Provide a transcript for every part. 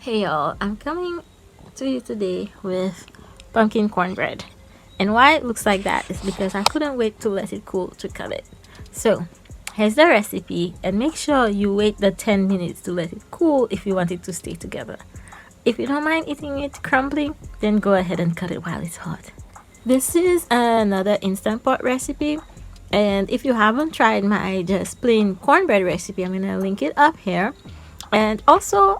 Hey y'all, I'm coming to you today with pumpkin cornbread. And why it looks like that is because I couldn't wait to let it cool to cut it. So, here's the recipe, and make sure you wait the 10 minutes to let it cool if you want it to stay together. If you don't mind eating it crumbly, then go ahead and cut it while it's hot. This is another Instant Pot recipe, and if you haven't tried my just plain cornbread recipe, I'm gonna link it up here. And also,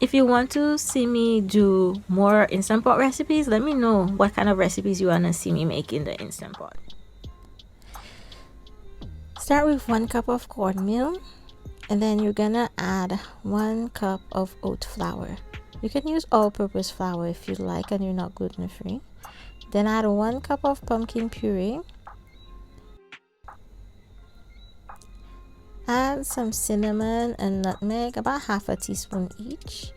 if you want to see me do more Instant Pot recipes, let me know what kind of recipes you wanna see me make in the Instant Pot. Start with 1 cup of cornmeal, and then you're gonna add 1 cup of oat flour. You can use all-purpose flour if you like and you're not gluten-free. Then add 1 cup of pumpkin puree. Add some cinnamon and nutmeg, about half a teaspoon each.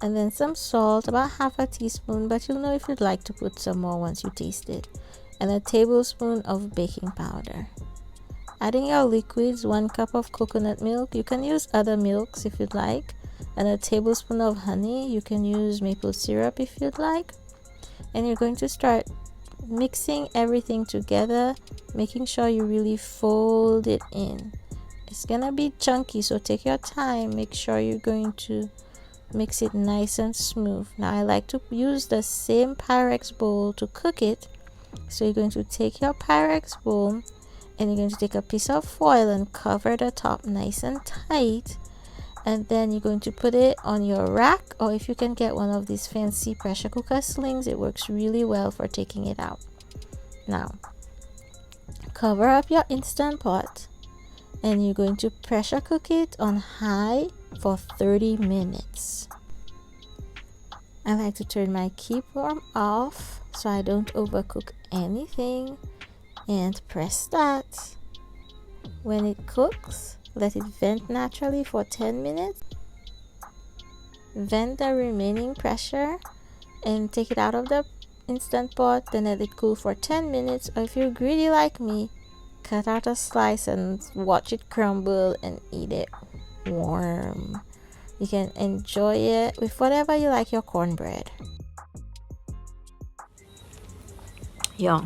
And then some salt, about half a teaspoon, but you'll know if you'd like to put some more once you taste it. And a tablespoon of baking powder. Adding your liquids, 1 cup of coconut milk. You can use other milks if you'd like. And a tablespoon of honey. You can use maple syrup if you'd like. And you're going to start mixing everything together, making sure you really fold it in. It's gonna be chunky, so take your time. Make sure you're going to mix it nice and smooth. Now I like to use the same Pyrex bowl to cook it. So you're going to take your Pyrex bowl and you're going to take a piece of foil and cover the top nice and tight. And then you're going to put it on your rack, or if you can get one of these fancy pressure cooker slings, it works really well for taking it out. Now, cover up your Instant Pot and you're going to pressure cook it on high for 30 minutes. I like to turn my keep warm off so I don't overcook anything, and press start. When it cooks, let it vent naturally for 10 minutes. Vent the remaining pressure and take it out of the Instant Pot, then let it cool for 10 minutes, or if you're greedy like me, cut out a slice and watch it crumble and eat it warm. You can enjoy it with whatever you like your cornbread. Y'all,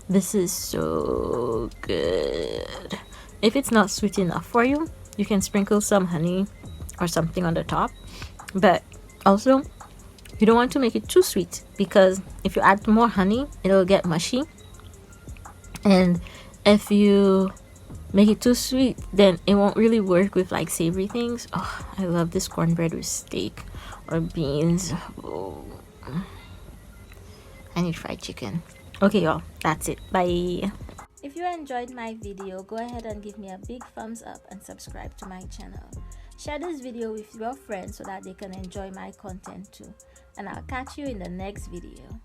this is so good. If it's not sweet enough for you, you can sprinkle some honey or something on the top. But also, you don't want to make it too sweet, because if you add more honey, it'll get mushy. And if you make it too sweet, then it won't really work with like savory things. Oh, I love this cornbread with steak or beans. Oh, I need fried chicken. Okay, y'all, that's it. Bye. If you enjoyed my video, go ahead and give me a big thumbs up and subscribe to my channel. Share this video with your friends so that they can enjoy my content too. And I'll catch you in the next video.